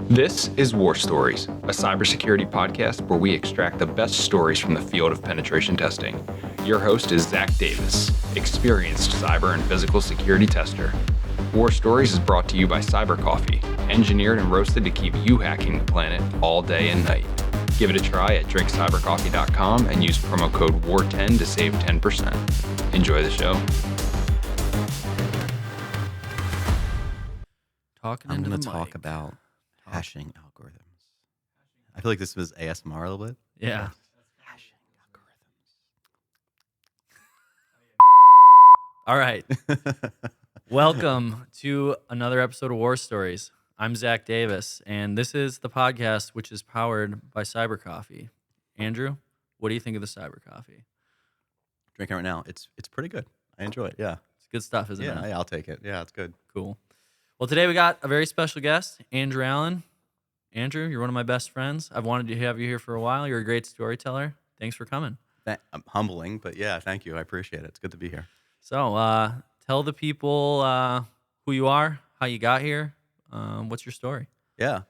This is War Stories, a cybersecurity podcast where we extract the best stories from the field of penetration testing. Your host is Zac Davis, experienced cyber and physical security tester. War Stories is brought to you by CyberCoffee, engineered and roasted to keep you hacking the planet all day and night. Give it a try at drinkcybercoffee.com and use promo code WAR10 to save 10%. Enjoy the show. I'm going to talk about hashing algorithms. I feel like this was ASMR a little bit. Yeah. Hashing algorithms. All right. Welcome to another episode of War Stories. I'm Zac Davis, and this is the podcast which is powered by CyberCoffee. Andrew, what do you think of the CyberCoffee? Drinking right now. It's pretty good. I enjoy it. Yeah. It's good stuff, isn't it? Yeah, I'll take it. Yeah, it's good. Cool. Well, today we got a very special guest, Andrew Allen. Andrew, you're one of my best friends. I've wanted to have you here for a while. You're a great storyteller. Thanks for coming. I'm humbling, but yeah, thank you. I appreciate it. It's good to be here. So, tell the people who you are, how you got here. What's your story? Yeah.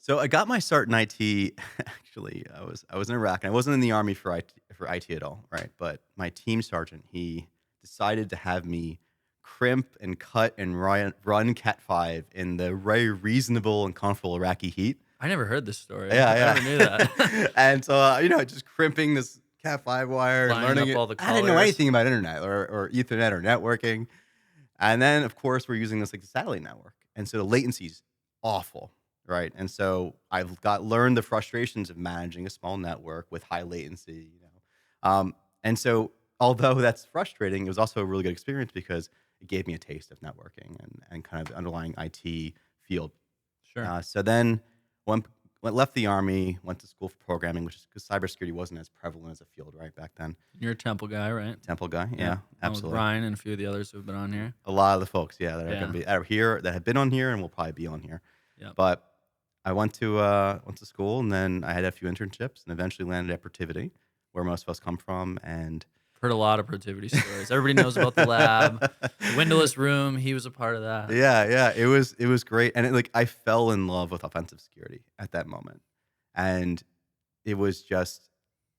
So I got my start in IT. Actually, I was in Iraq, and I wasn't in the Army for IT at all, right? But my team sergeant, he decided to have me crimp and cut and run Cat 5 in the very reasonable and comfortable Iraqi heat. I never heard this story. Yeah, I never knew that. And so, just crimping this Cat 5 wire, Lining learning up it. all the I didn't know colors. anything about internet or Ethernet or networking. And then, of course, we're using this like the satellite network. And so the latency's awful, right? And so I've learned the frustrations of managing a small network with high latency, And so although that's frustrating, it was also a really good experience because it gave me a taste of networking and kind of the underlying IT field. Sure. So then left the Army, went to school for programming, which is because cybersecurity wasn't as prevalent as a field right back then. You're a Temple guy, right? Temple guy, yeah, Along absolutely. with Ryan and a few of the others who have been on here. A lot of the folks, that are Yeah. going to be that are here, that have been on here, and will probably be on here. Yep. But I went to school, and then I had a few internships, and eventually landed at Protiviti, where most of us come from, and Heard a lot of Protiviti stories. Everybody knows about the lab, the windowless room. He was a part of that. yeah, it was great, and I fell in love with offensive security at that moment, and it was just,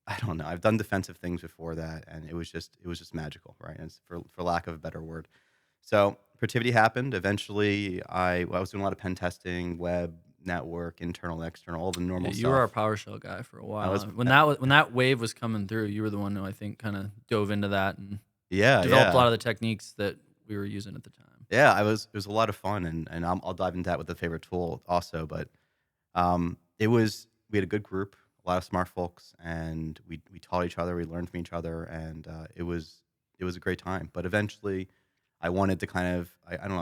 I don't know. I've done defensive things before that, and it was just magical, right? And for lack of a better word. So Protiviti happened. Eventually, I was doing a lot of pen testing, web, network, internal, external, all the normal stuff. You were our PowerShell guy for a while. When that wave was coming through, you were the one who I think kind of dove into that and developed a lot of the techniques that we were using at the time. Yeah, it was a lot of fun, and I'll dive into that with a favorite tool also. But we had a good group, a lot of smart folks, and we taught each other, we learned from each other, and it was a great time. But eventually, I wanted to kind of,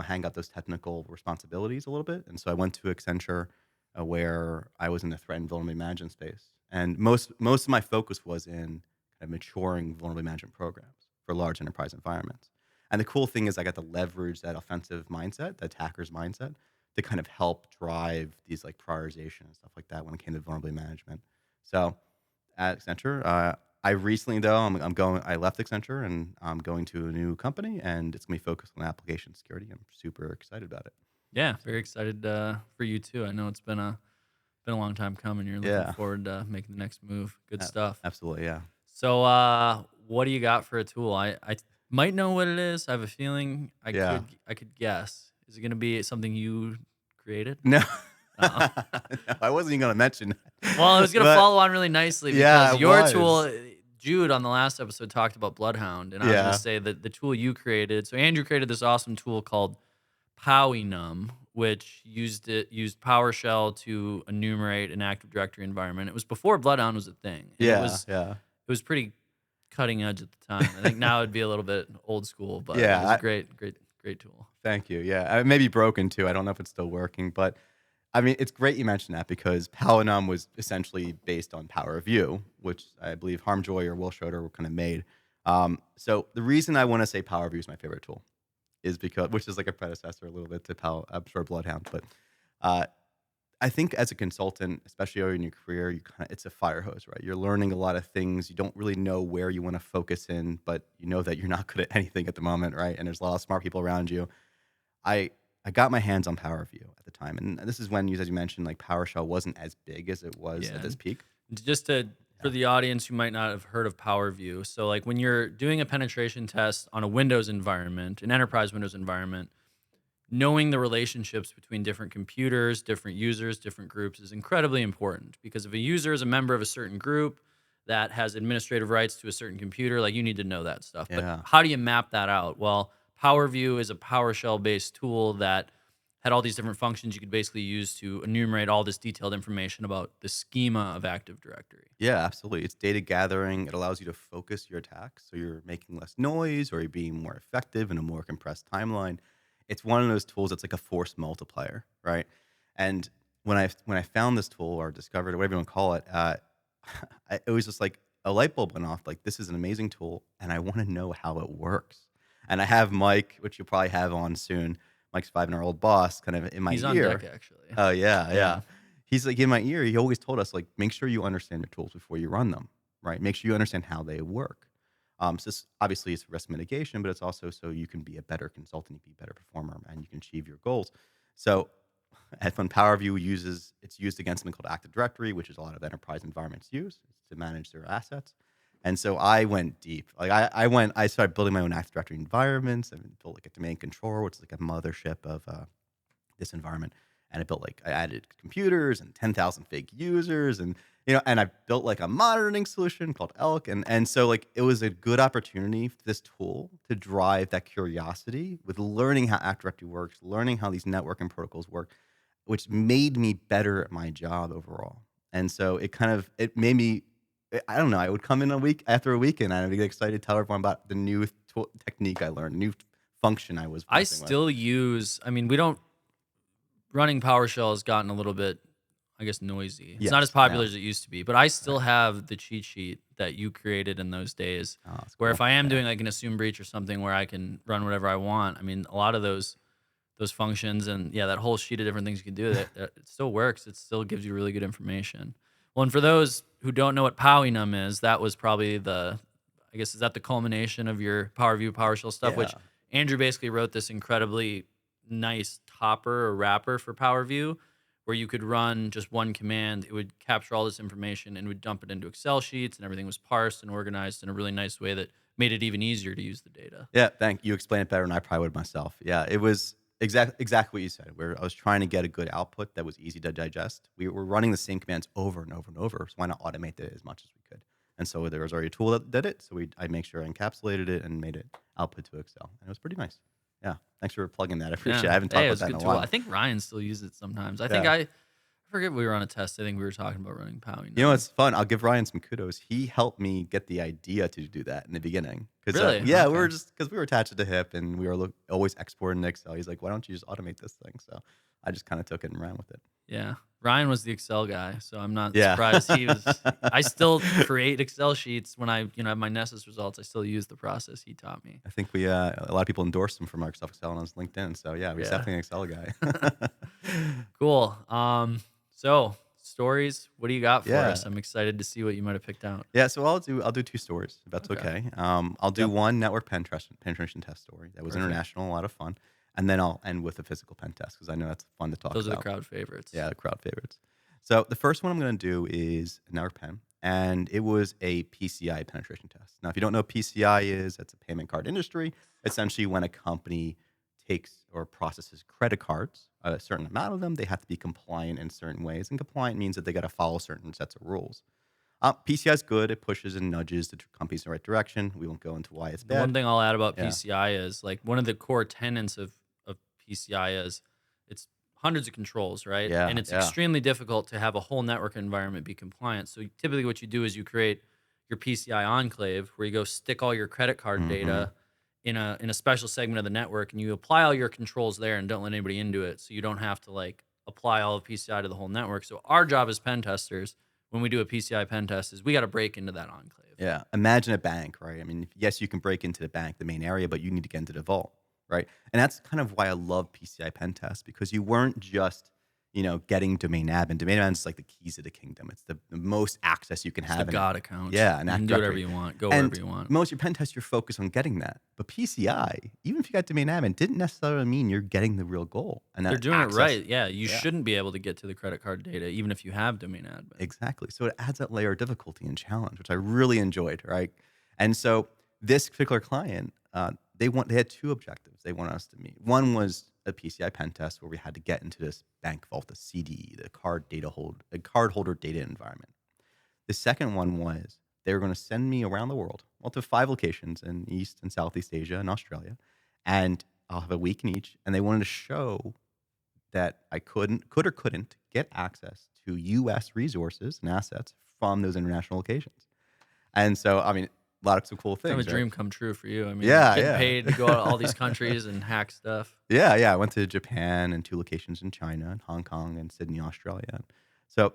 hang out those technical responsibilities a little bit. And so I went to Accenture where I was in the threat and vulnerability management space. And most of my focus was in kind of maturing vulnerability management programs for large enterprise environments. And the cool thing is I got to leverage that offensive mindset, the attacker's mindset, to kind of help drive these like prioritization and stuff like that when it came to vulnerability management. So at Accenture, I recently, though, I left Accenture and I'm going to a new company, and it's going to be focused on application security. I'm super excited about it. Yeah, very excited for you too. I know it's been a long time coming. You're looking forward to making the next move. Good stuff. Absolutely, yeah. So, what do you got for a tool? I might know what it is. I have a feeling I could guess. Is it going to be something you created? No. No, I wasn't even going to mention that. Well, it was going to follow on really nicely because your tool, Jude on the last episode talked about Bloodhound, and I was going to say that the tool you created, so Andrew created this awesome tool called PowerShell, which used PowerShell to enumerate an Active Directory environment. It was before Bloodhound was a thing. And it was pretty cutting edge at the time. I think now it'd be a little bit old school, but it was a great tool. Thank you. Yeah, it may be broken too. I don't know if it's still working, but I mean, it's great you mentioned that because PowerShell was essentially based on PowerView, which I believe Harmjoy or Will Schroeder were kind of made. So the reason I want to say PowerView is my favorite tool is because, which is like a predecessor a little bit to Bloodhound, but I think as a consultant, especially early in your career, it's a fire hose, right? You're learning a lot of things. You don't really know where you want to focus in, but you know that you're not good at anything at the moment, right? And there's a lot of smart people around you. I got my hands on PowerView at the time. And this is when, as you mentioned, like PowerShell wasn't as big as it was at this peak. Just for the audience who might not have heard of PowerView, so like when you're doing a penetration test on a Windows environment, an enterprise Windows environment, knowing the relationships between different computers, different users, different groups is incredibly important, because if a user is a member of a certain group that has administrative rights to a certain computer, like you need to know that stuff. Yeah. But how do you map that out? Well, PowerView is a PowerShell based tool that had all these different functions you could basically use to enumerate all this detailed information about the schema of Active Directory. Yeah, absolutely. It's data gathering. It allows you to focus your attacks, so you're making less noise or you're being more effective in a more compressed timeline. It's one of those tools that's like a force multiplier, right? And when I found this tool or discovered it, whatever you want to call it, it was just like a light bulb went off. Like, this is an amazing tool, and I want to know how it works. And I have Mike, which you'll probably have on soon. Mike's 5 and our old boss, kind of in my ear. He's on deck, actually. Oh yeah. He's like in my ear. He always told us, like, make sure you understand your tools before you run them, right? Make sure you understand how they work. So this, obviously, it's risk mitigation, but it's also so you can be a better consultant, you can be a better performer, and you can achieve your goals. So when PowerView it's used against something called Active Directory, which is a lot of enterprise environments use to manage their assets. And so I went deep. Like I started building my own Active Directory environments. I built like a domain controller, which is like a mothership of this environment. And I added computers and 10,000 fake users, and and I built like a monitoring solution called Elk, and so like it was a good opportunity for this tool to drive that curiosity with learning how Active Directory works, learning how these networking protocols work, which made me better at my job overall. And so it made me, I don't know, I would come in after a weekend and I'd be excited to tell everyone about the new technique I learned, new function I was messing with. still use, running PowerShell has gotten a little bit, I guess, noisy. It's not as popular as it used to be, but I still have the cheat sheet that you created in those days, where if I am doing like an assume breach or something where I can run whatever I want, a lot of those functions and that whole sheet of different things you can do, that it still works. It still gives you really good information. Well, and for those who don't know what PowerNum is, that was probably is that the culmination of your PowerView, PowerShell stuff, which Andrew basically wrote this incredibly nice topper or wrapper for PowerView, where you could run just one command. It would capture all this information and would dump it into Excel sheets, and everything was parsed and organized in a really nice way that made it even easier to use the data. Yeah, thank you. Explained it better than I probably would myself. Yeah, it was exactly what you said, where I was trying to get a good output that was easy to digest. We were running the same commands over and over and over, so why not automate it as much as we could? And so there was already a tool that did it, so I make sure I encapsulated it and made it output to Excel. And it was pretty nice. Yeah, thanks for plugging that. I appreciate it. I haven't talked about that in a while. I think Ryan still uses it sometimes. I forget we were on a test. I think we were talking about running PowerNum. It's fun. I'll give Ryan some kudos. He helped me get the idea to do that in the beginning. Really? Okay. We were because we were attached to the hip and we were always exporting to Excel. He's like, why don't you just automate this thing? So I just kind of took it and ran with it. Yeah. Ryan was the Excel guy, so I'm not surprised he was. I still create Excel sheets when I have my Nessus results. I still use the process he taught me. I think a lot of people endorsed him for Microsoft Excel on his LinkedIn. So he's definitely an Excel guy. Cool. So stories, what do you got for us? I'm excited to see what you might have picked out. Yeah, so I'll do 2 stories, if that's okay. I'll do one network penetration test story that was international, a lot of fun. And then I'll end with a physical pen test because I know that's fun to talk about. Those are the crowd favorites. Yeah, the crowd favorites. So the first one I'm going to do is a network pen, and it was a PCI penetration test. Now, if you don't know what PCI is, it's a payment card industry. Essentially, when a company takes or processes credit cards, a certain amount of them, they have to be compliant in certain ways. And compliant means that they got to follow certain sets of rules. PCI is good. It pushes and nudges the companies in the right direction. We won't go into why it's bad. One thing I'll add about PCI is like one of the core tenets of PCI is it's hundreds of controls, right? Yeah, and it's extremely difficult to have a whole network environment be compliant. So typically what you do is you create your PCI enclave where you go stick all your credit card data in a special segment of the network, and you apply all your controls there and don't let anybody into it, so you don't have to like apply all of PCI to the whole network. So our job as pen testers, when we do a PCI pen test, is we got to break into that enclave. Yeah, imagine a bank, right? I mean, yes, you can break into the bank, the main area, but you need to get into the vault. Right. And that's kind of why I love PCI pen tests, because you weren't just, getting domain admin. Domain admin is like the keys of the kingdom. It's the most access you can It's have. the God account. Yeah, you can do whatever you want, go and wherever you want. Most of your pen tests, you're focused on getting that. But PCI, even if you got domain admin, didn't necessarily mean you're getting the real goal. And They're doing access, it right. Yeah, you shouldn't be able to get to the credit card data, even if you have domain admin. Exactly. So it adds that layer of difficulty and challenge, which I really enjoyed, right? And so this particular client, they had two objectives they wanted us to meet. One was a PCI pen test where we had to get into this bank vault, the CD, the card holder data environment. The second one was they were going to send me around the world, well, to 5 locations in East and Southeast Asia and Australia, and I'll have a week in each. And they wanted to show that I could or couldn't get access to U.S. resources and assets from those international locations. And so, I mean, a lot of some cool things. Kind of a dream come true for you. I mean, Yeah, getting paid to go out to all these countries and hack stuff. Yeah. I went to Japan and 2 locations in China and Hong Kong and Sydney, Australia. So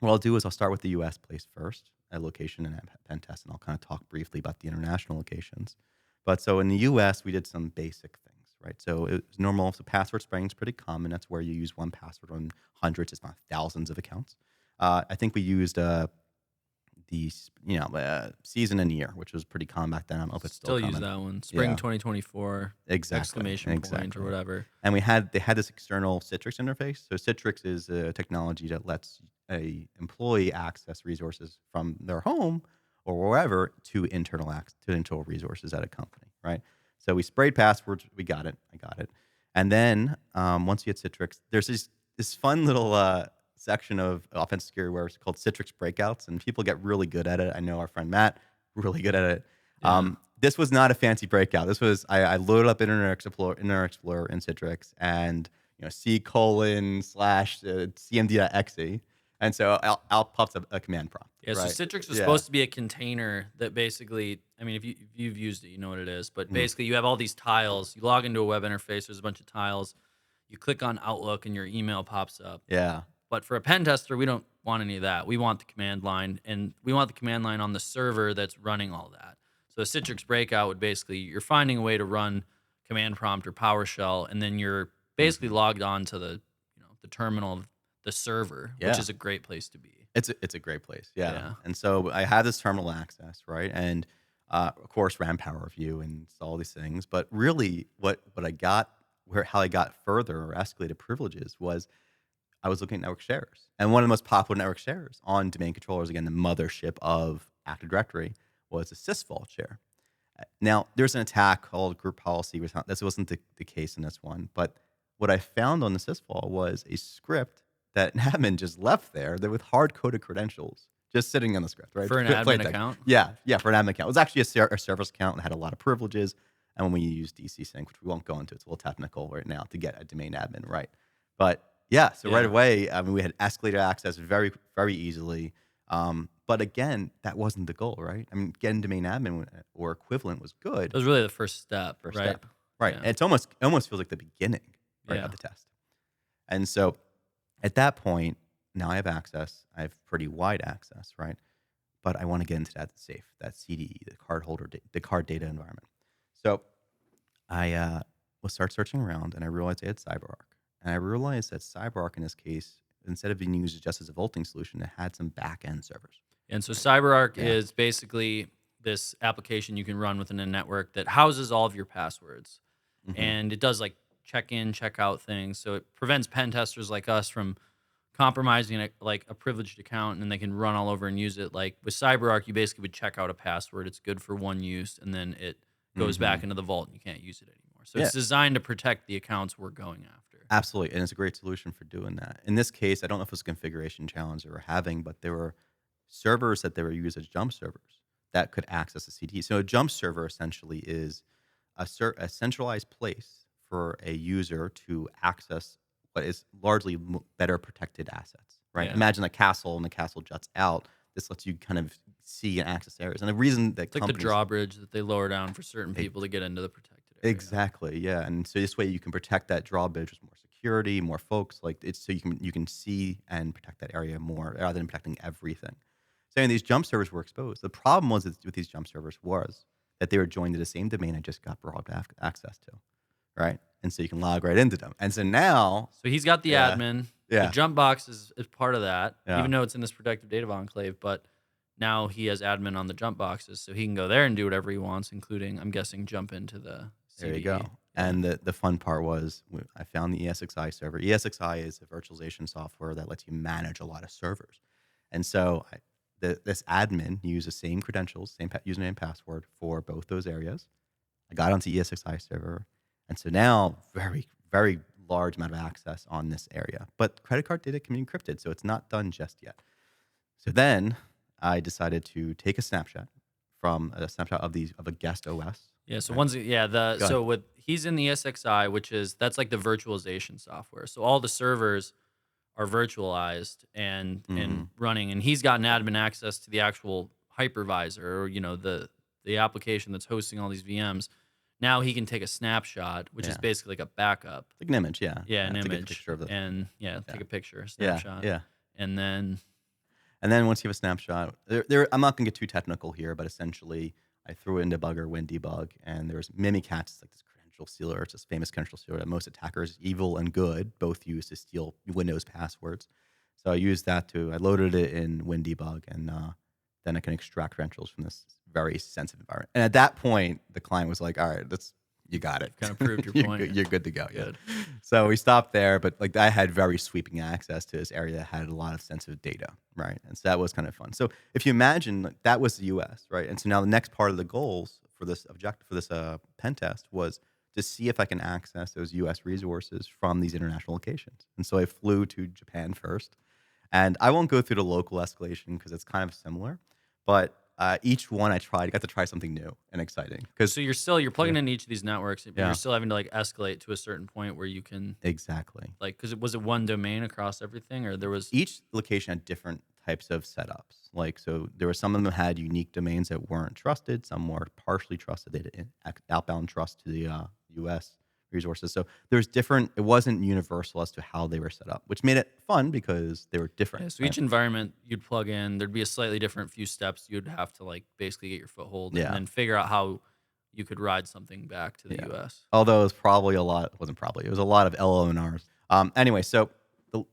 what I'll do is I'll start with the U.S. place first, a location and pen test, and I'll kind of talk briefly about the international locations. But so in the U.S., we did some basic things, right? So it was normal. So password spraying is pretty common. That's where you use one password on hundreds, if not thousands of accounts. I think we used season and year, which was pretty common back then. I don't know if it's still use common. that one. Spring 2024. Exactly. Exclamation point or whatever. And they had this external Citrix interface. So Citrix is a technology that lets a employee access resources from their home or wherever to internal resources at a company, right? So we sprayed passwords. We got it. I got it. And then once you get Citrix, there's this fun little section of offensive security where it's called Citrix breakouts, and people get really good at it. I know our friend Matt, really good at it. Yeah. This was not a fancy breakout. This was I loaded up Internet Explorer in Citrix and c:/cmd.exe, and so out pops up a command prompt. Yeah, right? So Citrix was supposed to be a container that basically, I mean, if you've used it, you know what it is. But basically, you have all these tiles. You log into a web interface. There's a bunch of tiles. You click on Outlook, and your email pops up. Yeah. But for a pen tester, we don't want any of that. We want the command line, and we want the command line on the server that's running all that. So a Citrix breakout would basically, you're finding a way to run command prompt or PowerShell, and then you're basically logged on to the terminal of the server, which is a great place to be. It's a great place, yeah. And so I had this terminal access, right? And of course, ran Power Review and all these things. But really, what I got, how I got further or escalated privileges was I was looking at network shares. And one of the most popular network shares on domain controllers, again, the mothership of Active Directory, was a sysvault share. Now, there's an attack called group policy. This wasn't the case in this one. But what I found on the sysvault was a script that an admin just left there that with hard-coded credentials just sitting on the script, right? For an admin account? Yeah, for an admin account. It was actually a service account and had a lot of privileges. And when we used DC Sync, which we won't go into, it's a little technical right now to get a domain admin right. But yeah, so right away, I mean, we had escalated access very, very easily. But again, that wasn't the goal, right? I mean, getting domain admin or equivalent was good. It was really the first step, right? Right. Yeah. And it almost feels like the beginning, right, of the test. And so at that point, now I have access. I have pretty wide access, right? But I want to get into that safe, that CD, the card holder, the card data environment. So I will start searching around, and I realized I had CyberArk. And I realized that CyberArk, in this case, instead of being used just as a vaulting solution, it had some back-end servers. And so CyberArk is basically this application you can run within a network that houses all of your passwords. And it does like check-in, check-out things. So it prevents pen testers like us from compromising a privileged account, and then they can run all over and use it. Like with CyberArk, you basically would check out a password. It's good for one use, and then it goes back into the vault, and you can't use it anymore. So it's designed to protect the accounts we're going after. Absolutely, and it's a great solution for doing that. In this case, I don't know if it was a configuration challenge they were having, but there were servers that they were used as jump servers that could access a CD. So a jump server essentially is a centralized place for a user to access what is largely better protected assets, right? Yeah. Imagine a castle, and the castle juts out. This lets you kind of see and access areas. And the reason that it's like the drawbridge that they lower down for certain people to get into the protected area. Exactly, yeah. And so this way you can protect that drawbridge with more security, more folks. Like it's so you can see and protect that area more rather than protecting everything. So these jump servers were exposed. The problem was with these jump servers was that they were joined to the same domain I just got broad access to, right? And so you can log right into them. And so now, so he's got the admin. The jump box is part of that, Yeah. even though it's in this protective data enclave. But now he has admin on the jump boxes, so he can go there and do whatever he wants, including, I'm guessing, jump into the CVE. There you go. Yeah. And the fun part was I found the ESXi server. ESXi is a virtualization software that lets you manage a lot of servers. And so this admin used the same credentials, same username and password for both those areas. I got onto ESXi server. And so now very, very large amount of access on this area. But credit card data can be encrypted, so it's not done just yet. So then I decided to take a snapshot of a guest OS. Yeah. So Right. he's in the ESXi, that's like the virtualization software. So all the servers are virtualized and running, and he's gotten admin access to the actual hypervisor, or the application that's hosting all these VMs. Now he can take a snapshot, which is basically like a backup. Like an image, yeah. Yeah, an take a image. picture of it. And take a picture, snapshot. Yeah. And then Once you have a snapshot, I'm not going to get too technical here, but essentially I threw in debugger, WinDebug, and there's Mimikatz, like this credential sealer. It's this famous credential sealer that most attackers, evil and good, both use to steal Windows passwords. So I used that I loaded it in WinDebug, and then I can extract credentials from this very sensitive environment. And at that point, the client was like, all right, you got it. Kind of proved your point. You're good to go. Good. Yeah. So we stopped there, but like I had very sweeping access to this area that had a lot of sensitive data, right? And so that was kind of fun. So if you imagine that was the US, right? And so now the next part of the goals for this objective, for this pen test, was to see if I can access those US resources from these international locations. And so I flew to Japan first. And I won't go through the local escalation because it's kind of similar, but each one I got to try something new and exciting. So you're plugging in each of these networks, but you're still having to like escalate to a certain point where you can exactly because was it one domain across everything, or there was each location had different types of setups. Like so, there were some of them had unique domains that weren't trusted. Some were partially trusted. They had outbound trust to the U.S. resources. So there's different. It wasn't universal as to how they were set up, which made it fun because they were different. Yeah, so each environment you'd plug in, there'd be a slightly different few steps you'd have to like basically get your foothold and then figure out how you could ride something back to the U.S. Although it was probably a lot. It wasn't probably. It was a lot of LONRs. Anyway, so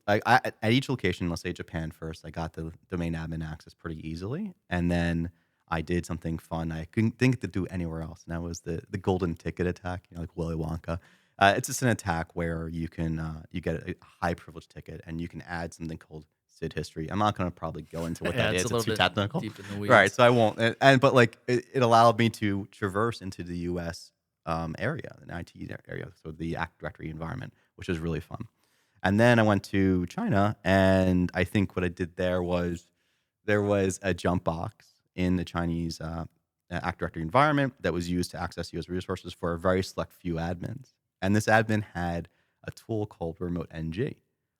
at each location, let's say Japan first, I got the domain admin access pretty easily, and then I did something fun I couldn't think to do anywhere else, and that was the golden ticket attack, like Willy Wonka. It's just an attack where you can you get a high privilege ticket, and you can add something called SID history. I'm not going to probably go into what that is. It's too technical, deep in the weeds. Right? So I won't. But like it allowed me to traverse into the U.S. Area, the IT area, so the Active Directory environment, which was really fun. And then I went to China, and I think what I did there was a jump box in the Chinese Active Directory environment that was used to access US resources for a very select few admins. And this admin had a tool called Remote NG,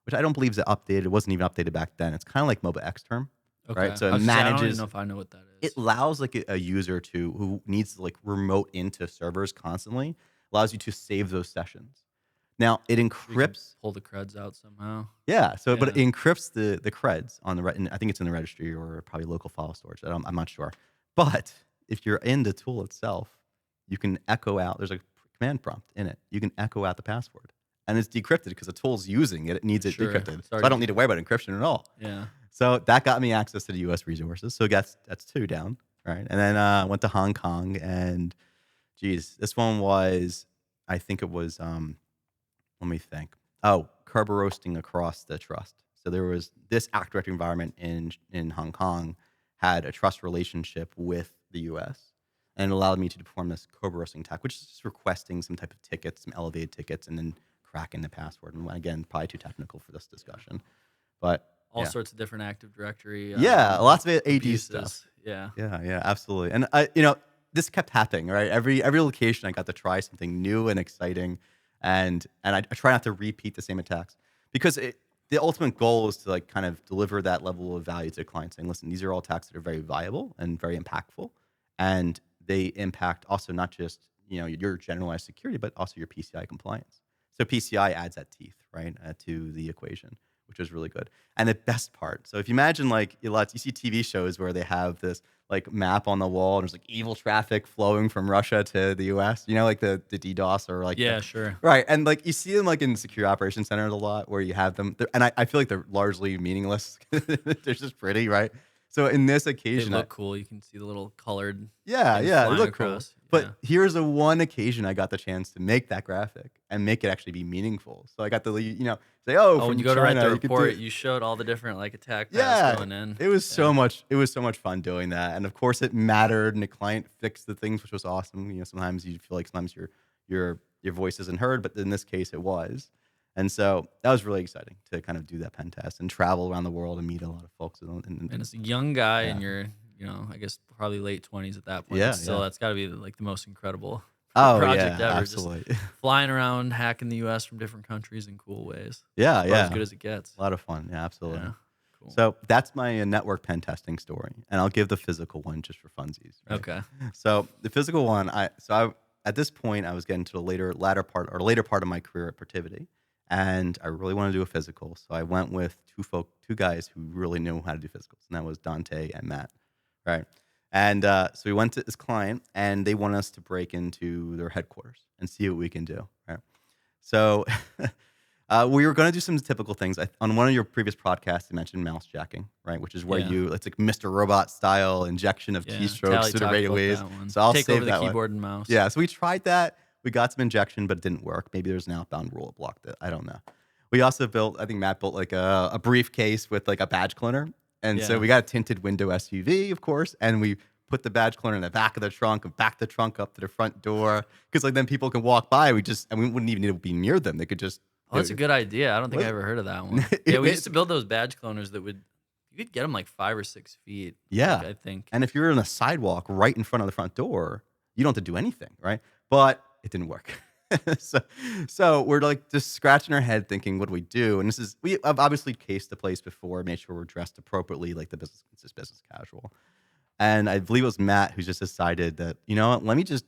which I don't believe is updated. It wasn't even updated back then. It's kind of like MOBA Xterm, right? So it manages. I don't even know if I know what that is. It allows like a user who needs to like remote into servers constantly, allows you to save those sessions. Now it encrypts. Pull the creds out somehow. Yeah. So, but it encrypts the creds on I think it's in the registry or probably local file storage. I'm not sure. But if you're in the tool itself, you can echo out. There's a command prompt in it. You can echo out the password, and it's decrypted because the tool's using it. It needs it decrypted. So I don't need to worry about encryption at all. Yeah. So that got me access to the U.S. resources. So that's 2 down, right? And then went to Hong Kong, and geez, this one was, I think it was. Let me think. Oh, Kerberoasting across the trust. So there was this Active Directory environment in Hong Kong had a trust relationship with the U.S. and it allowed me to perform this Kerberoasting attack, which is just requesting some type of tickets, some elevated tickets, and then cracking the password. And again, probably too technical for this discussion, but all sorts of different Active Directory. Lots of AD abuses. stuff. Yeah, absolutely. And this kept happening, right? Every location I got to try something new and exciting. And I try not to repeat the same attacks because the ultimate goal is to like kind of deliver that level of value to the client, saying, listen, these are all attacks that are very viable and very impactful, and they impact also not just your generalized security, but also your PCI compliance. So PCI adds that teeth, right, to the equation, which which was really good. And the best part, so if you imagine like you see TV shows where they have this like map on the wall and there's like evil traffic flowing from Russia to the US, like the DDoS or like sure. Right. And like you see them like in secure operations centers a lot where you have them and I feel like they're largely meaningless. They're just pretty, right? So in this occasion, they look cool. You can see the little colored. Yeah, things they flying look across. cool. But here's the one occasion I got the chance to make that graphic and make it actually be meaningful. So I got to, say, when you go to write the report, you showed all the different like attack paths going in. It was so much. It was so much fun doing that, and of course it mattered. And the client fixed the things, which was awesome. Sometimes you feel like sometimes your voice isn't heard, but in this case it was. And so that was really exciting to kind of do that pen test and travel around the world and meet a lot of folks. And as a young guy, and you're, I guess probably late 20s at that point. So that's got to be like the most incredible project ever. Absolutely. Just flying around, hacking the U.S. from different countries in cool ways. Yeah, as good as it gets. A lot of fun. Yeah, absolutely. Yeah. Cool. So that's my network pen testing story, and I'll give the physical one just for funsies. Right? Okay. So the physical one, at this point I was getting to the later part of my career at Protiviti. And I really wanted to do a physical, so I went with two guys who really knew how to do physicals, and that was Dante and Matt, right? And so we went to this client, and they wanted us to break into their headquarters and see what we can do, right? So we were going to do some typical things. On one of your previous podcasts, you mentioned mouse jacking, right? Which is where it's like Mr. Robot style injection of keystrokes through the radio waves. So I'll take over the keyboard and mouse. Yeah, so we tried that. We got some injection, but it didn't work. Maybe there's an outbound rule that blocked it. I don't know. We also I think Matt built like a briefcase with like a badge cloner. And so we got a tinted window SUV, of course, and we put the badge cloner in the back of the trunk and back the trunk up to the front door. Because like then people can walk by. We wouldn't even need to be near them. They could just. Oh, that's a good idea. I don't think I ever heard of that one. Yeah, we used to build those badge cloners that you could get them like 5 or 6 feet. Yeah. I think. And if you're in a sidewalk right in front of the front door, you don't have to do anything, right? But it didn't work. So we're like just scratching our head thinking, what do we do? And I've obviously cased the place before, made sure we're dressed appropriately, like it's just business casual. And I believe it was Matt who just decided that, let me just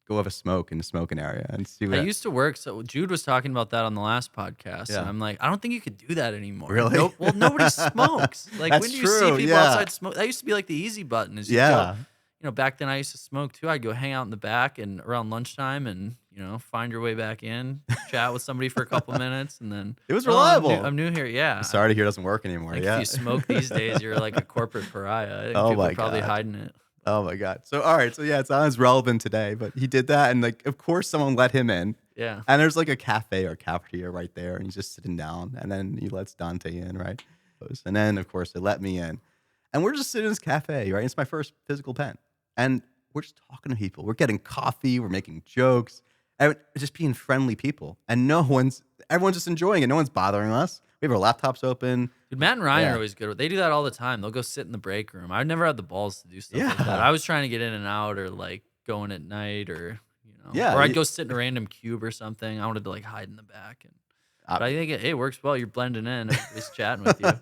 go have a smoke in the smoking area and see what. I used to work, so Jude was talking about that on the last podcast, and I'm like, I don't think you could do that anymore. Really? Well, nobody smokes. Like That's when do you true, see people outside smoke? That used to be like the easy button. Is you go, back then I used to smoke too. I'd go hang out in the back and around lunchtime and, find your way back in, chat with somebody for a couple minutes, and then it was reliable. I'm new here. Yeah. I'm sorry to hear it doesn't work anymore. If you smoke these days, you're like a corporate pariah. I think people are probably hiding it. Oh my God. So, all right. So it's not as relevant today, but he did that. And like, of course someone let him in. Yeah. And there's like a cafe or cafeteria right there. And he's just sitting down, and then he lets Dante in, right? And then of course they let me in, and we're just sitting in this cafe, right? It's my first physical pen. And we're just talking to people. We're getting coffee. We're making jokes. And just being friendly people. And everyone's just enjoying it. No one's bothering us. We have our laptops open. Dude, Matt and Ryan are always good. They do that all the time. They'll go sit in the break room. I've never had the balls to do stuff like that. I was trying to get in and out, or like going at night, or or I'd go sit in a random cube or something. I wanted to like hide in the back. But I think it works well. You're blending in. Just chatting with you.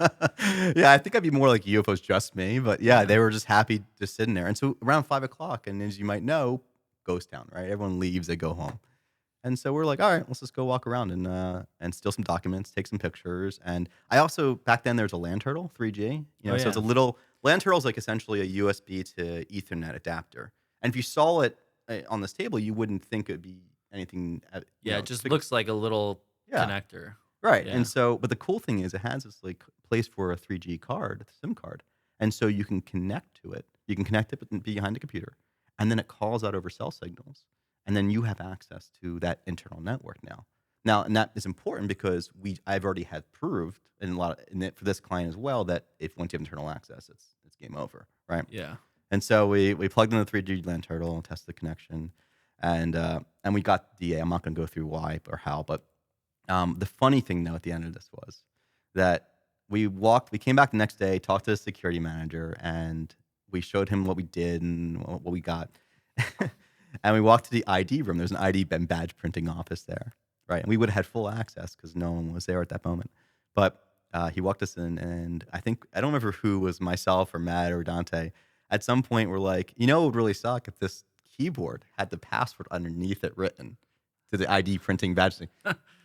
Yeah, I think I'd be more like you if it was just me. But they were just happy just sitting there. And so around 5 o'clock, and as you might know, ghost town, right? Everyone leaves, they go home. And so we're like, all right, let's just go walk around and steal some documents, take some pictures. And I also, back then, there was a LAN turtle, 3G. So it's a little, LAN turtle is like essentially a USB to Ethernet adapter. And if you saw it on this table, you wouldn't think it would be anything. It just looks like a little connector. Right. Yeah. And so, but the cool thing is it has this like place for a 3G card, a SIM card. And so you can connect to it. You can connect it behind the computer. And then it calls out over cell signals. And then you have access to that internal network now. And that is important because I've already had proved for this client as well that if once you have internal access, it's game over, right? Yeah. And so we plugged in the 3G LAN turtle and tested the connection, and we got DA. I'm not going to go through why or how, but the funny thing though at the end of this was that we came back the next day, talked to the security manager, and we showed him what we did and what we got. And we walked to the ID room. There's an ID and badge printing office there, right? And we would have had full access because no one was there at that moment. But he walked us in, and I don't remember who was myself or Matt or Dante. At some point, we're like, it would really suck if this keyboard had the password underneath it written to the ID printing badge thing.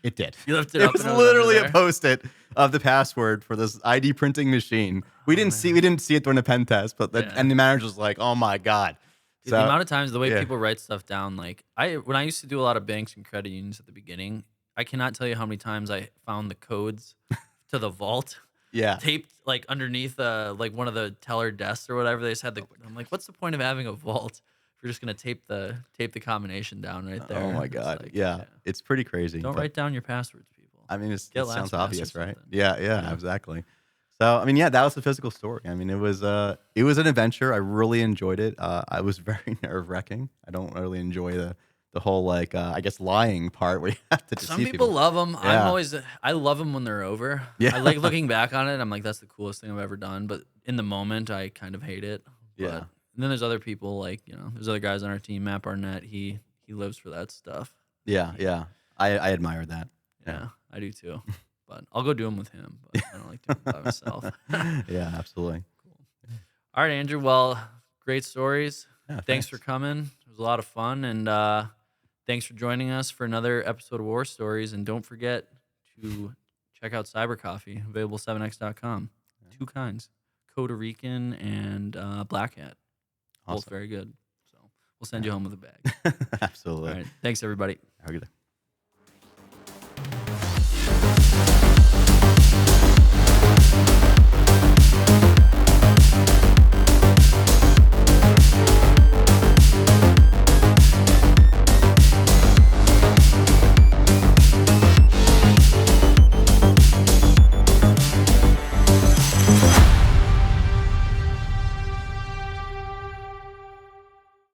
It did. You left it It up. was literally a Post-it of the password for this ID printing machine. We didn't see it during the pen test, but and the manager was like, "Oh my god." Dude, the amount of times the way people write stuff down, like when I used to do a lot of banks and credit unions at the beginning, I cannot tell you how many times I found the codes to the vault taped like underneath like one of the teller desks or whatever. They just had I'm like, what's the point of having a vault if you're just gonna tape the combination down right there? Oh my god, like, it's pretty crazy. Don't write down your passwords, people. I mean, it sounds obvious, right? Yeah, exactly. So, I mean, that was the physical story. I mean, it was an adventure. I really enjoyed it. I was very nerve-wracking. I don't really enjoy the whole, like, I guess, lying part where you have to deceive Some people love them. Yeah. I love them when they're over. Yeah. I like looking back on it. I'm like, that's the coolest thing I've ever done. But in the moment, I kind of hate it. Yeah. And then there's other people, like, there's other guys on our team, Matt Barnett. He lives for that stuff. Yeah. I admire that. Yeah, I do too. But I'll go do them with him. But I don't like doing them by myself. Yeah, absolutely. Cool. All right, Andrew. Well, great stories. Yeah, thanks for coming. It was a lot of fun. And thanks for joining us for another episode of War Stories. And don't forget to check out CyberCoffee, available 7x.com. Two kinds, Costa Rican and Black Hat. Both very good. So we'll send you home with a bag. Absolutely. All right. Thanks, everybody. Have a good day.